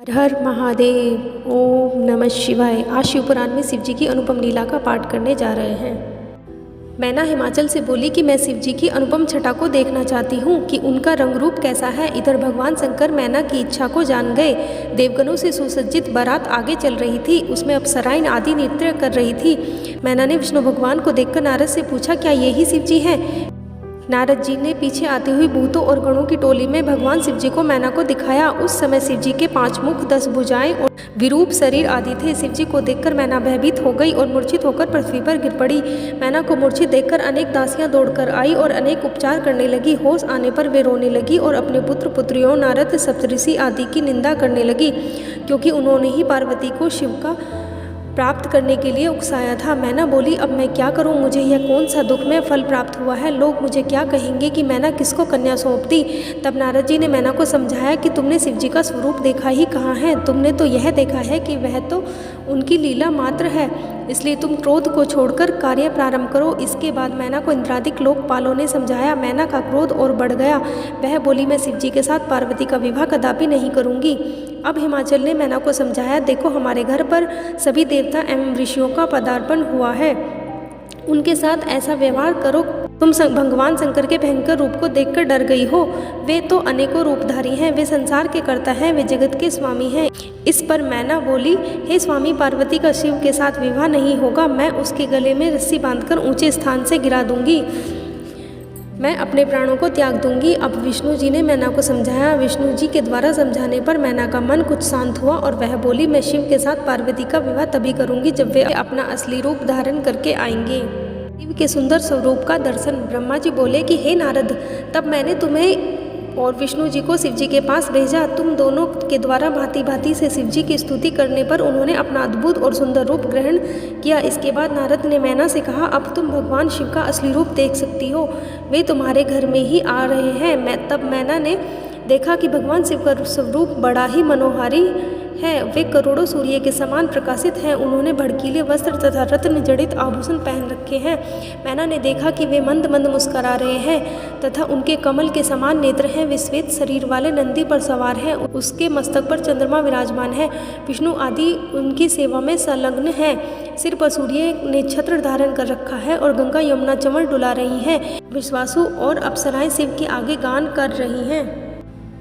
हर हर महादेव। ओम नमः शिवाय। आज शिव पुराण में शिव जी की अनुपम लीला का पाठ करने जा रहे हैं। मैना हिमाचल से बोली कि मैं शिव जी की अनुपम छटा को देखना चाहती हूँ कि उनका रंग रूप कैसा है। इधर भगवान शंकर मैना की इच्छा को जान गए। देवगणों से सुसज्जित बारात आगे चल रही थी, उसमें अप्सराएं आदि नृत्य कर रही थी। मैना ने विष्णु भगवान को देखकर नारद से पूछा, क्या यही शिव जी हैं? नारद जी ने पीछे आती हुई भूतों और गणों की टोली में भगवान शिव जी को मैना को दिखाया। उस समय शिव जी के 5 मुख, 10 भुजाएं और विरूप शरीर आदि थे। शिव जी को देखकर मैना भयभीत हो गई और मूर्छित होकर पृथ्वी पर गिर पड़ी। मैना को मूर्छित देखकर अनेक दासियां दौड़कर आई और अनेक उपचार करने लगी। होश आने पर वे रोने लगी और अपने पुत्र पुत्रियों, नारद, सप्तऋषि आदि की निंदा करने लगी, क्योंकि उन्होंने ही पार्वती को शिव का प्राप्त करने के लिए उकसाया था। मैना बोली, अब मैं क्या करूं? मुझे यह कौन सा दुखमय फल प्राप्त हुआ है? लोग मुझे क्या कहेंगे कि मैना किसको कन्या सौंप दी? तब नारद जी ने मैना को समझाया कि तुमने शिव जी का स्वरूप देखा ही कहाँ है। तुमने तो यह देखा है कि वह तो उनकी लीला मात्र है, इसलिए तुम क्रोध को छोड़कर कार्य प्रारंभ करो। इसके बाद मैना को इंद्रादिक लोकपालों ने समझाया। मैना का क्रोध और बढ़ गया। वह बोली, मैं शिव जी के साथ पार्वती का विवाह कदापि नहीं करूंगी। अब हिमाचल ने मैना को समझाया, देखो हमारे घर पर सभी देवता एवं ऋषियों का पदार्पण हुआ है, उनके साथ ऐसा व्यवहार करो। तुम भगवान शंकर के भयंकर रूप को देखकर डर गई हो। वे तो अनेकों रूपधारी हैं, वे संसार के कर्ता हैं, वे जगत के स्वामी हैं। इस पर मैना बोली, हे स्वामी, पार्वती का शिव के साथ विवाह नहीं होगा। मैं उसके गले में रस्सी बांधकर ऊंचे स्थान से गिरा दूंगी। मैं अपने प्राणों को त्याग दूंगी। अब विष्णु जी ने मैना को समझाया। विष्णु जी के द्वारा समझाने पर मैना का मन कुछ शांत हुआ और वह बोली, मैं शिव के साथ पार्वती का विवाह तभी करूंगी जब वे अपना असली रूप धारण करके आएंगे। शिव के सुंदर स्वरूप का दर्शन। ब्रह्मा जी बोले कि हे नारद, तब मैंने तुम्हें और विष्णु जी को शिव जी के पास भेजा। तुम दोनों के द्वारा भांति भांति से शिव जी की स्तुति करने पर उन्होंने अपना अद्भुत और सुंदर रूप ग्रहण किया। इसके बाद नारद ने मैना से कहा, अब तुम भगवान शिव का असली रूप देख सकती हो, वे तुम्हारे घर में ही आ रहे हैं। तब मैना ने देखा कि भगवान शिव का स्वरूप बड़ा ही मनोहारी है। वे करोड़ों सूर्य के समान प्रकाशित हैं। उन्होंने भड़कीले वस्त्र तथा रत्न जड़ित आभूषण पहन रखे हैं। मैना ने देखा कि वे मंद मंद मुस्करा रहे हैं तथा उनके कमल के समान नेत्र हैं। वे श्वेत शरीर वाले नंदी पर सवार हैं, उसके मस्तक पर चंद्रमा विराजमान है। विष्णु आदि उनकी सेवा में संलग्न हैं। सिर पर सूर्य ने छत्र धारण कर रखा है और गंगा यमुना चंवर डुला रही हैं। विश्वासु और अप्सराएं शिव के आगे गान कर रही हैं।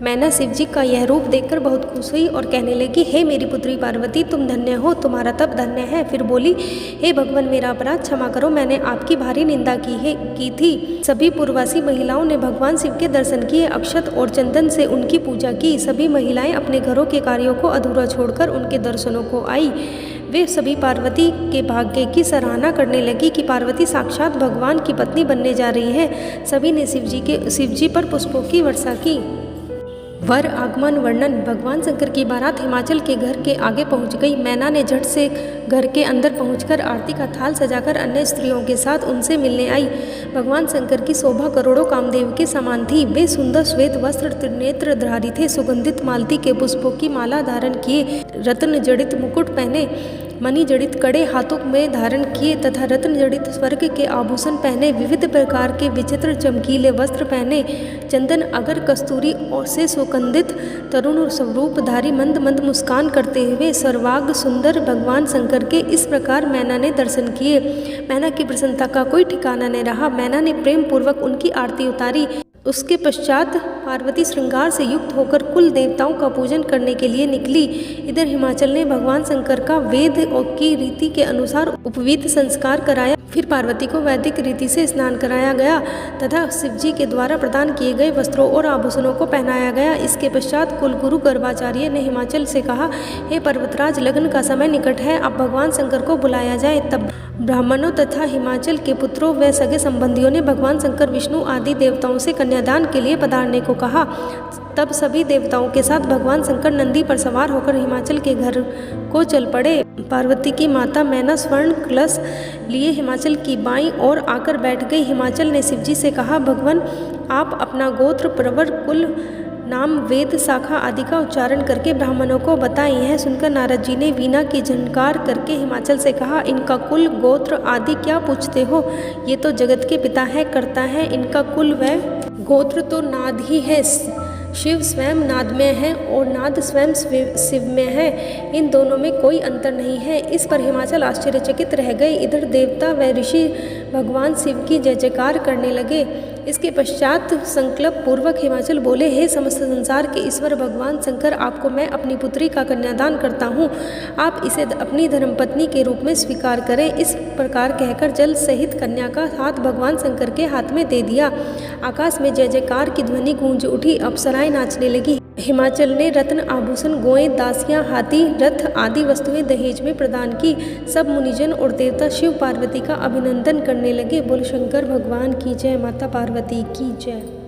मैना शिव जी का यह रूप देखकर बहुत खुश हुई और कहने लगी, हे मेरी पुत्री पार्वती, तुम धन्य हो, तुम्हारा तप धन्य है। फिर बोली, हे भगवान, मेरा अपराध क्षमा करो, मैंने आपकी भारी निंदा की थी। सभी पूर्ववासी महिलाओं ने भगवान शिव के दर्शन किए, अक्षत और चंदन से उनकी पूजा की। सभी महिलाएं अपने घरों के कार्यों को अधूरा छोड़कर उनके दर्शनों को आई। वे सभी पार्वती के भाग्य की सराहना करने लगी कि पार्वती साक्षात भगवान की पत्नी बनने जा रही है। सभी ने शिव जी पर पुष्पों की वर्षा की। वर आगमन वर्णन। भगवान शंकर की बारात हिमाचल के घर के आगे पहुंच गई। मैना ने झट से घर के अंदर पहुंचकर आरती का थाल सजाकर अन्य स्त्रियों के साथ उनसे मिलने आई। भगवान शंकर की शोभा करोड़ों कामदेव के समान थी। वे सुंदर श्वेत वस्त्र त्रिनेत्रधारी थे, सुगंधित मालती के पुष्पों की माला धारण किए, रत्न जड़ित मुकुट पहने, मणि जड़ित कड़े हाथों में धारण किए तथा रत्न जड़ित स्वर्ग के आभूषण पहने, विविध प्रकार के विचित्र चमकीले वस्त्र पहने, चंदन अगर कस्तूरी और से सुगंधित तरुण स्वरूपधारी मंद मंद मुस्कान करते हुए सर्वांग सुंदर भगवान शंकर के इस प्रकार मैना ने दर्शन किए। मैना की प्रसन्नता का कोई ठिकाना नहीं रहा। मैना ने प्रेम पूर्वक उनकी आरती उतारी। उसके पश्चात पार्वती श्रृंगार से युक्त होकर कुल देवताओं का पूजन करने के लिए निकली। इधर हिमाचल ने भगवान शंकर का वेद की रीति के अनुसार उपवीत संस्कार कराया। फिर पार्वती को वैदिक रीति से स्नान कराया गया तथा शिव जी के द्वारा प्रदान किए गए वस्त्रों और आभूषणों को पहनाया गया। इसके पश्चात कुलगुरु गर्भाचार्य ने हिमाचल से कहा, हे पर्वतराज, लग्न का समय निकट है, अब भगवान शंकर को बुलाया जाए। तब ब्राह्मणों तथा हिमाचल के पुत्रों व सगे संबंधियों ने भगवान शंकर, विष्णु आदि देवताओं से कन्यादान के लिए पधारने को कहा। तब सभी देवताओं के साथ भगवान शंकर नंदी पर सवार होकर हिमाचल के घर को चल पड़े। पार्वती की माता मैना स्वर्ण कलश लिए हिमाचल की बाईं ओर आकर बैठ गई। हिमाचल ने शिव जी से कहा, भगवान, आप अपना गोत्र, प्रवर, कुल, नाम, वेद, शाखा आदि का उच्चारण करके ब्राह्मणों को बताएं। यह सुनकर नारद जी ने वीणा की झनकार करके हिमाचल से कहा, इनका कुल, गोत्र आदि क्या पूछते हो? ये तो जगत के पिता है, कर्ता है, इनका कुल व गोत्र तो नाद ही है। शिव स्वयं नादमय है और नाद स्वयं शिवमय है। इन दोनों में कोई अंतर नहीं है। इस पर हिमाचल आश्चर्यचकित रह गए। इधर देवता व ऋषि भगवान शिव की जय जयकार करने लगे। इसके पश्चात संकल्प पूर्वक हिमाचल बोले, हे समस्त संसार के ईश्वर भगवान शंकर, आपको मैं अपनी पुत्री का कन्यादान करता हूँ। आप इसे अपनी धर्मपत्नी के रूप में स्वीकार करें। इस प्रकार कहकर जल सहित कन्या का हाथ भगवान शंकर के हाथ में दे दिया। आकाश में जय जयकार की ध्वनि गूंज उठी। अप्सराएं नाचने लगी। हिमाचल ने रत्न आभूषण, गोएं, दासियां, हाथी, रथ आदि वस्तुएं दहेज में प्रदान की। सब मुनिजन और देवता शिव पार्वती का अभिनंदन करने लगे। बोल शंकर भगवान की जय, माता पार्वती की जय।